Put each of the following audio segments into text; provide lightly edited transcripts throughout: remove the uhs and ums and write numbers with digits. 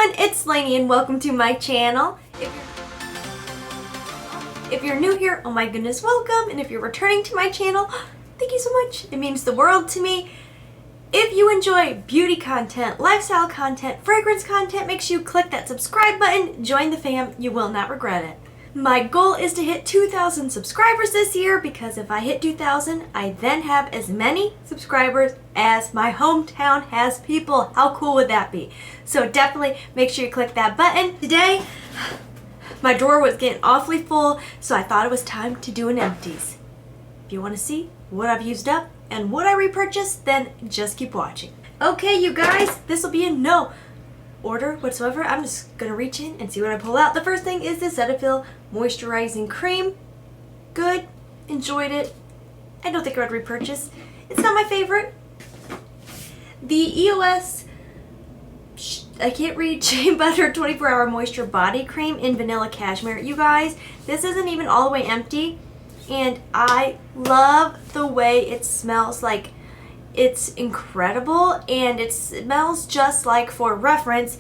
everyone, it's Laynie and welcome to my channel. If you're new here, oh my goodness, welcome. And if you're returning to my channel, thank you so much. It means the world to me. If you enjoy beauty content, lifestyle content, fragrance content, make sure you click that subscribe button. Join the fam. You will not regret it. My goal is to hit 2,000 subscribers this year because if I hit 2,000, I then have as many subscribers as my hometown has people. How cool would that be? So definitely make sure you click that button. Today, my drawer was getting awfully full, so I thought it was time to do an empties. If you want to see what I've used up and what I repurchased, then just keep watching. Okay, you guys, this will be in no order whatsoever. I'm just gonna reach in and see what I pull out. The first thing is the Cetaphil Moisturizing Cream. Good, enjoyed it. I don't think I would repurchase. It's not my favorite. The EOS, I can't read, Shea Butter 24-Hour Moisture Body Cream in Vanilla Cashmere. You guys, this isn't even all the way empty, and I love the way it smells. Like, it's incredible, and it smells just like, for reference,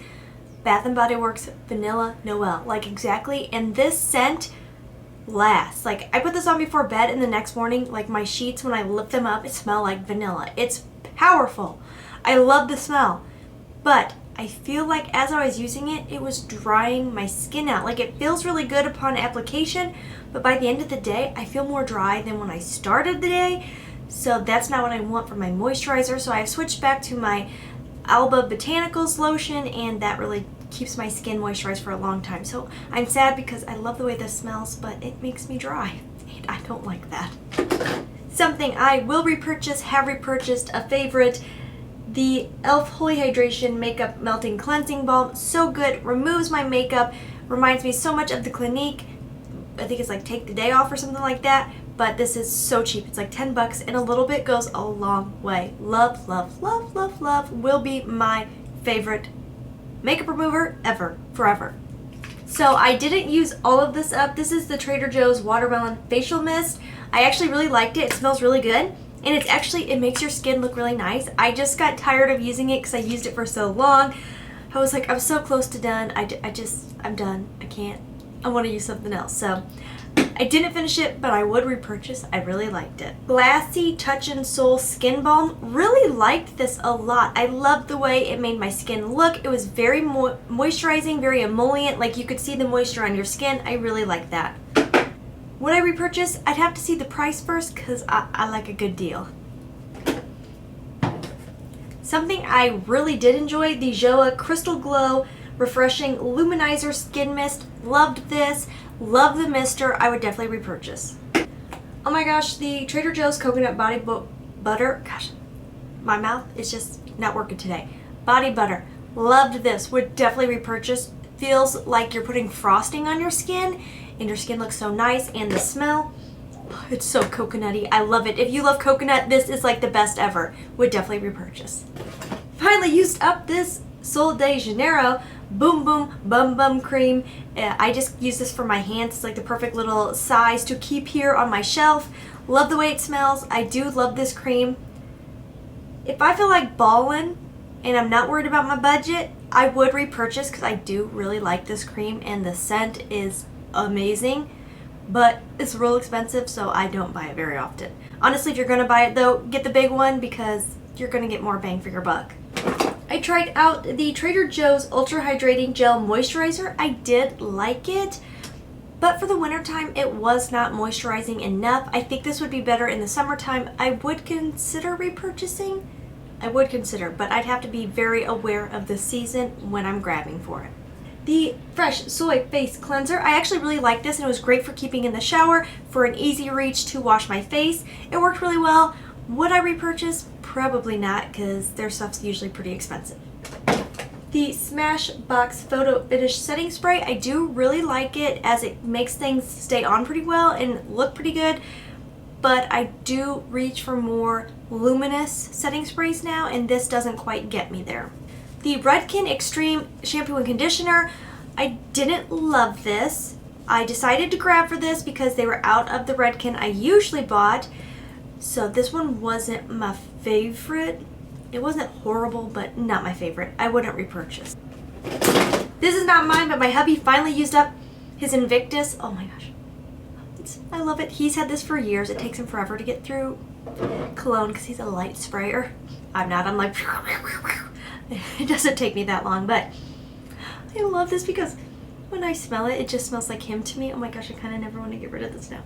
Bath & Body Works Vanilla Noel. Like, exactly. And this scent lasts. Like, I put this on before bed, and the next morning, like, my sheets, when I lift them up, it smells like vanilla. It's powerful. I love the smell. But I feel like as I was using it, it was drying my skin out. Like, it feels really good upon application, but by the end of the day, I feel more dry than when I started the day. So that's not what I want for my moisturizer. So I've switched back to my Alba Botanicals lotion, and that really keeps my skin moisturized for a long time. So I'm sad because I love the way this smells, but it makes me dry, and I don't like that. Something I will repurchase, have repurchased, a favorite, the e.l.f. Holy Hydration Makeup Melting Cleansing Balm. So good, removes my makeup, reminds me so much of the Clinique. I think it's like Take the Day Off or something like that. But this is so cheap. It's like 10 bucks, and a little bit goes a long way. Love, love, love, love, love will be my favorite makeup remover ever, forever. So I didn't use all of this up. This is the Trader Joe's Watermelon Facial Mist. I actually really liked it. It smells really good, and it's actually, it makes your skin look really nice. I just got tired of using it because I used it for so long. I was like, I'm so close to done. I'm done. I can't. I want to use something else. So I didn't finish it, but I would repurchase. I really liked it. Glassy Touch and Soul Skin Balm. Really liked this a lot. I loved the way it made my skin look. It was very moisturizing, very emollient. Like, you could see the moisture on your skin. I really liked that. Would I repurchase? I'd have to see the price first because I like a good deal. Something I really did enjoy, the Joa Crystal Glow Refreshing Luminizer Skin Mist. Loved this. Love the mister. I would definitely repurchase. Oh my gosh, the Trader Joe's Coconut Body Butter. Gosh, my mouth is just not working today. Body butter. Loved this. Would definitely repurchase. Feels like you're putting frosting on your skin, and your skin looks so nice. And the smell, it's so coconutty. I love it. If you love coconut, this is like the best ever. Would definitely repurchase. Finally used up this Sol de Janeiro Boom Boom Bum Bum Cream. I just use this for my hands. It's like the perfect little size to keep here on my shelf. Love the way it smells. I do love this cream. If I feel like balling and I'm not worried about my budget, I would repurchase because I do really like this cream, and the scent is amazing, but it's real expensive, so I don't buy it very often. Honestly, if you're going to buy it though, get the big one because you're going to get more bang for your buck. I tried out the Trader Joe's Ultra Hydrating Gel Moisturizer. I did like it, but for the wintertime, it was not moisturizing enough. I think this would be better in the summertime. I would consider repurchasing. I would consider, but I'd have to be very aware of the season when I'm grabbing for it. The Fresh Soy Face Cleanser. I actually really like this, and it was great for keeping in the shower, for an easy reach to wash my face. It worked really well. Would I repurchase? Probably not, because their stuff's usually pretty expensive. The Smashbox Photo Finish Setting Spray. I do really like it as it makes things stay on pretty well and look pretty good, but I do reach for more luminous setting sprays now, and this doesn't quite get me there. The Redken Extreme Shampoo and Conditioner. I didn't love this. I decided to grab for this because they were out of the Redken I usually bought. So this one wasn't my favorite. It wasn't horrible, but not my favorite. I wouldn't repurchase. This is not mine, but my hubby finally used up his Invictus. Oh my gosh. I love it. He's had this for years. It takes him forever to get through cologne because he's a light sprayer. I'm not. I'm like, it doesn't take me that long, but I love this because when I smell it, it just smells like him to me. Oh my gosh, I kind of never want to get rid of this now.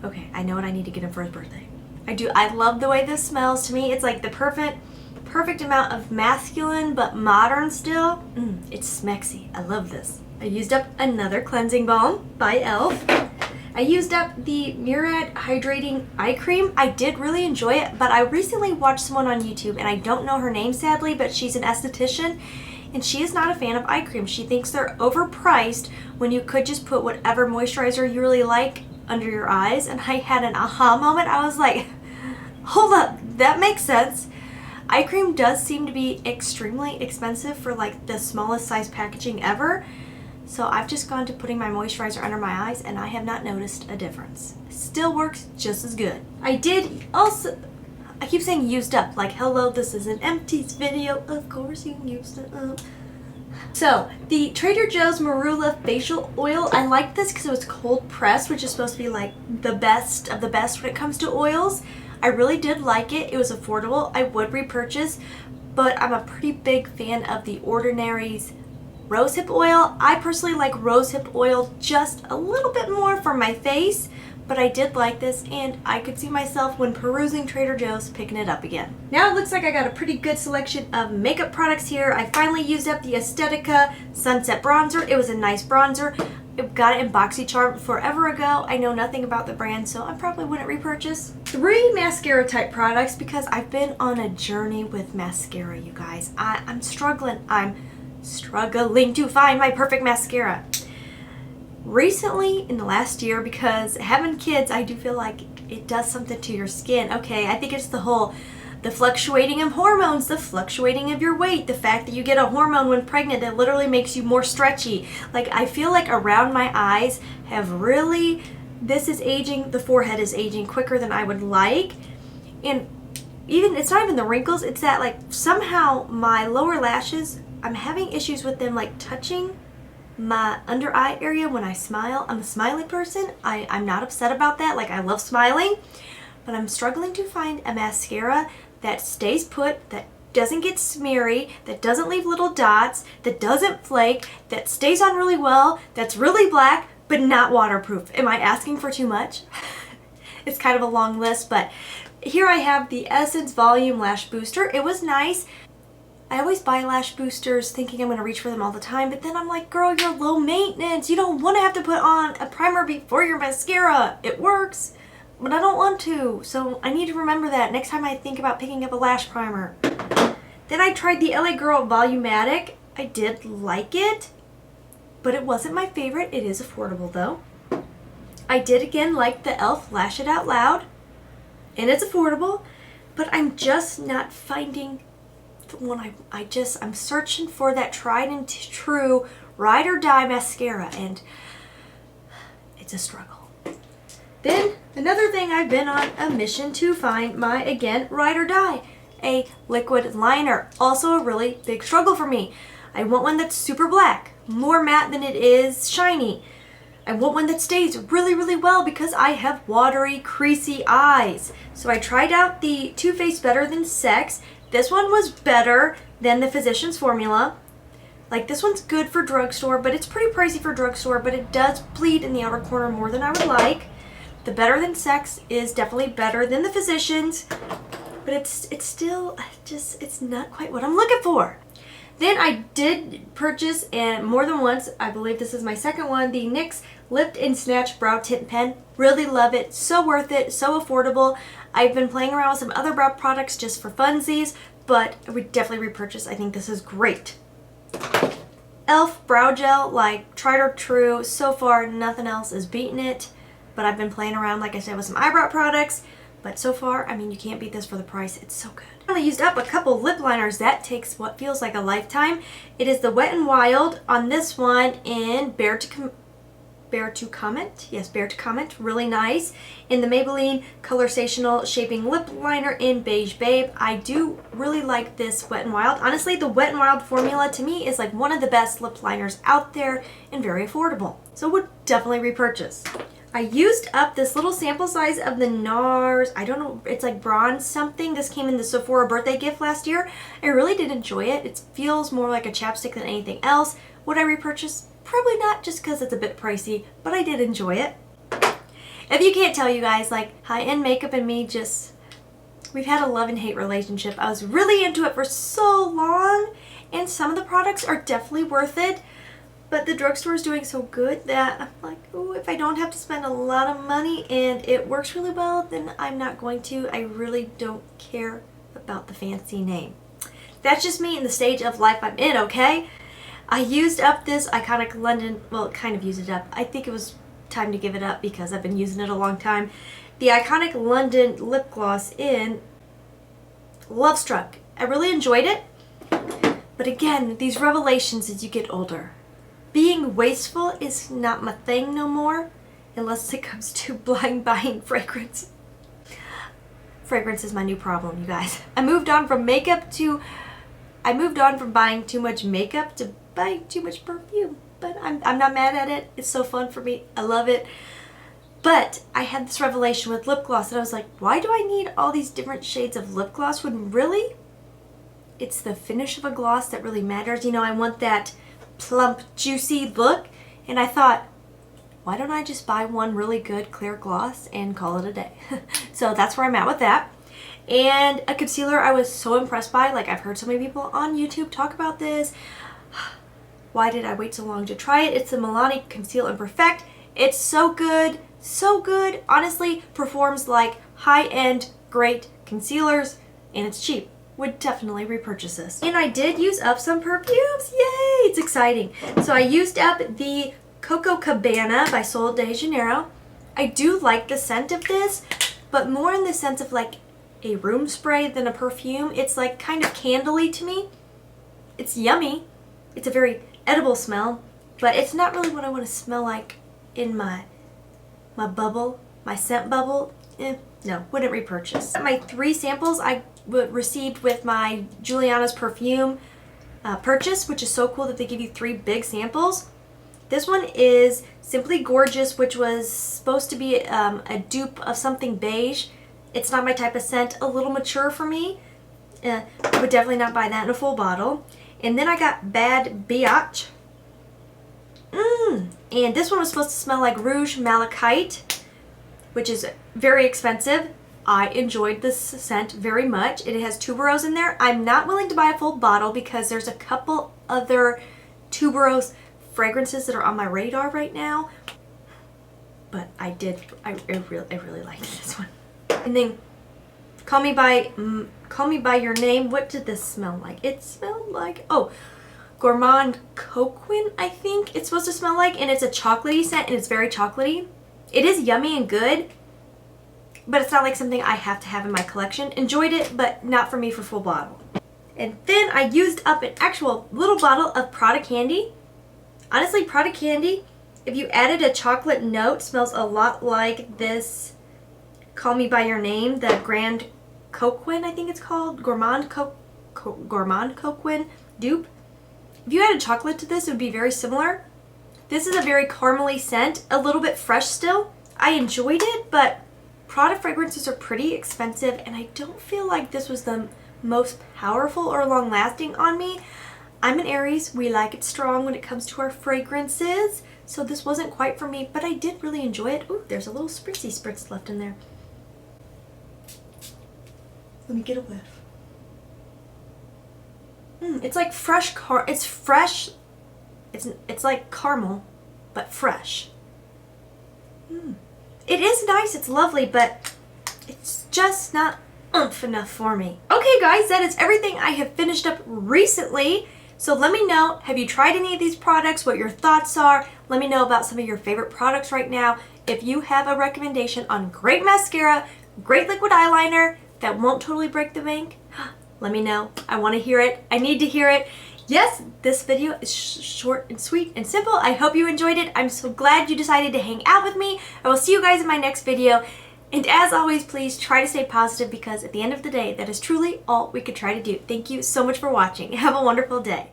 Okay, I know what I need to get him for his birthday. I do. I love the way this smells to me. It's like the perfect amount of masculine but modern still. It's smexy. I love this. I used up another cleansing balm by e.l.f. I used up the Murad Hydrating Eye Cream. I did really enjoy it, but I recently watched someone on YouTube, and I don't know her name sadly, but she's an esthetician, and she is not a fan of eye cream. She thinks they're overpriced when you could just put whatever moisturizer you really like under your eyes. And I had an aha moment. I was like, hold up, that makes sense. Eye cream does seem to be extremely expensive for like the smallest size packaging ever. So I've just gone to putting my moisturizer under my eyes, and I have not noticed a difference. Still works just as good. I did also, I keep saying used up, like hello, this is an Empties video. Of course you used it up. So the Trader Joe's Marula facial oil, I liked this because it was cold pressed, which is supposed to be like the best of the best when it comes to oils. I really did like it. It was affordable. I would repurchase, but I'm a pretty big fan of the Ordinary's rosehip oil. I personally like rosehip oil just a little bit more for my face, but I did like this, and I could see myself when perusing Trader Joe's picking it up again. Now it looks like I got a pretty good selection of makeup products here. I finally used up the Estetica Sunset Bronzer. It was a nice bronzer. I got it in BoxyCharm forever ago. I know nothing about the brand, so I probably wouldn't repurchase. 3 mascara type products because I've been on a journey with mascara, you guys. I'm struggling to find my perfect mascara. Recently, in the last year, because having kids, I do feel like it does something to your skin. Okay, I think it's the fluctuating of hormones, the fluctuating of your weight, the fact that you get a hormone when pregnant that literally makes you more stretchy. Like, I feel like around my eyes have really, this is aging, the forehead is aging quicker than I would like. And even, it's not even the wrinkles, it's that like somehow my lower lashes, I'm having issues with them like touching my under eye area when I smile. I'm a smiley person. I'm not upset about that. Like, I love smiling, but I'm struggling to find a mascara that stays put, that doesn't get smeary, that doesn't leave little dots, that doesn't flake, that stays on really well, that's really black, but not waterproof. Am I asking for too much? It's kind of a long list, but here I have the Essence Volume Lash Booster. It was nice. I always buy lash boosters thinking I'm going to reach for them all the time, but then I'm like, girl, you're low maintenance. You don't want to have to put on a primer before your mascara. It works, but I don't want to. So I need to remember that next time I think about picking up a lash primer. Then I tried the LA Girl Volumatic. I did like it, but it wasn't my favorite. It is affordable though. I did again like the e.l.f. Lash It Out Loud, and it's affordable, but I'm just not finding one. I'm searching for that tried and true ride or die mascara, and it's a struggle. Then another thing, I've been on a mission to find my, again, ride or die, a liquid liner. Also a really big struggle for me. I want one that's super black, more matte than it is shiny. I want one that stays really, really well because I have watery, creasy eyes. So I tried out the Too Faced Better Than Sex. This one was better than the Physicians Formula. Like, this one's good for drugstore, but it's pretty pricey for drugstore, but it does bleed in the outer corner more than I would like. The Better Than Sex is definitely better than the Physicians, but it's still just, it's not quite what I'm looking for. Then I did purchase, and more than once, I believe this is my second one, the NYX Lift and Snatch Brow Tint Pen. Really love it. So worth it. So affordable. I've been playing around with some other brow products just for funsies, but I would definitely repurchase. I think this is great. e.l.f. Brow Gel, like, tried or true. So far, nothing else is beating it, but I've been playing around, like I said, with some eyebrow products. But so far, I mean, you can't beat this for the price. It's so good. I only used up a couple lip liners. That takes what feels like a lifetime. It is the Wet n Wild on this one in Bear to Comment. Yes, Bear to Comment. Really nice. In the Maybelline Colorsational Shaping Lip Liner in Beige Babe. I do really like this Wet n Wild. Honestly, the Wet n Wild formula to me is like one of the best lip liners out there and very affordable. So would definitely repurchase. I used up this little sample size of the NARS, I don't know, it's like bronze something. This came in the Sephora birthday gift last year. I really did enjoy it. It feels more like a chapstick than anything else. Would I repurchase? Probably not, just because it's a bit pricey, but I did enjoy it. If you can't tell, you guys, like high-end makeup and me just, we've had a love and hate relationship. I was really into it for so long, and some of the products are definitely worth it. But the drugstore is doing so good that I'm like, oh, if I don't have to spend a lot of money and it works really well, then I'm not going to. I really don't care about the fancy name. That's just me in the stage of life I'm in, okay? I used up this iconic London, well, kind of used it up. I think it was time to give it up because I've been using it a long time. The iconic London lip gloss in Love Struck. I really enjoyed it. But again, these revelations as you get older. Being wasteful is not my thing no more, unless it comes to blind buying fragrance. Fragrance is my new problem, you guys. I moved on from buying too much makeup to buying too much perfume. But I'm not mad at it. It's so fun for me. I love it. But I had this revelation with lip gloss and I was like, why do I need all these different shades of lip gloss when really it's the finish of a gloss that really matters? You know, I want that plump, juicy look, and I thought, why don't I just buy one really good clear gloss and call it a day? So that's where I'm at with that. And a concealer I was so impressed by. Like, I've heard so many people on YouTube talk about this. Why did I wait so long to try it? It's the Milani Conceal and Perfect. It's so good, so good. Honestly, performs like high-end, great concealers, and it's cheap. Would definitely repurchase this. And I did use up some perfumes. Yay! It's exciting. So I used up the Coco Cabana by Sol de Janeiro. I do like the scent of this, but more in the sense of like a room spray than a perfume. It's like kind of candly to me. It's yummy. It's a very edible smell, but it's not really what I want to smell like in my bubble, my scent bubble. No, wouldn't repurchase. My 3 samples I received with my Juliana's perfume purchase, which is so cool that they give you 3 big samples. This one is Simply Gorgeous, which was supposed to be a dupe of something beige. It's not my type of scent, a little mature for me. I would definitely not buy that in a full bottle. And then I got Bad Biatch. And this one was supposed to smell like Rouge Malachite, which is very expensive. I enjoyed this scent very much. It has tuberose in there. I'm not willing to buy a full bottle because there's a couple other tuberose fragrances that are on my radar right now. But I really liked this one. And then Call Me by Your Name. What did this smell like? It smelled like, Gourmand Coquin, I think it's supposed to smell like. And it's a chocolatey scent and it's very chocolatey. It is yummy and good, but it's not like something I have to have in my collection. Enjoyed it, but not for me for full bottle. And then I used up an actual little bottle of Prada candy. Honestly, Prada candy, if you added a chocolate note, smells a lot like this Call Me by Your Name, the Grand Coquin, I think it's called. Gourmand Coquin dupe. If you added chocolate to this, it would be very similar. This is a very caramely scent, a little bit fresh still. I enjoyed it, but Prada fragrances are pretty expensive, and I don't feel like this was the most powerful or long-lasting on me. I'm an Aries. We like it strong when it comes to our fragrances, so this wasn't quite for me, but I did really enjoy it. Ooh, there's a little spritzy spritz left in there. Let me get a whiff. It's like fresh it's fresh. It's like caramel, but fresh. It is nice, it's lovely, but it's just not oomph enough for me. Okay guys, that is everything I have finished up recently. So let me know, have you tried any of these products, what your thoughts are? Let me know about some of your favorite products right now. If you have a recommendation on great mascara, great liquid eyeliner that won't totally break the bank, let me know. I want to hear it. I need to hear it. yes, this video is short and sweet and simple. I hope you enjoyed it. I'm so glad you decided to hang out with me. I will see you guys in my next video. And as always, please try to stay positive because at the end of the day, that is truly all we could try to do. Thank you so much for watching. Have a wonderful day.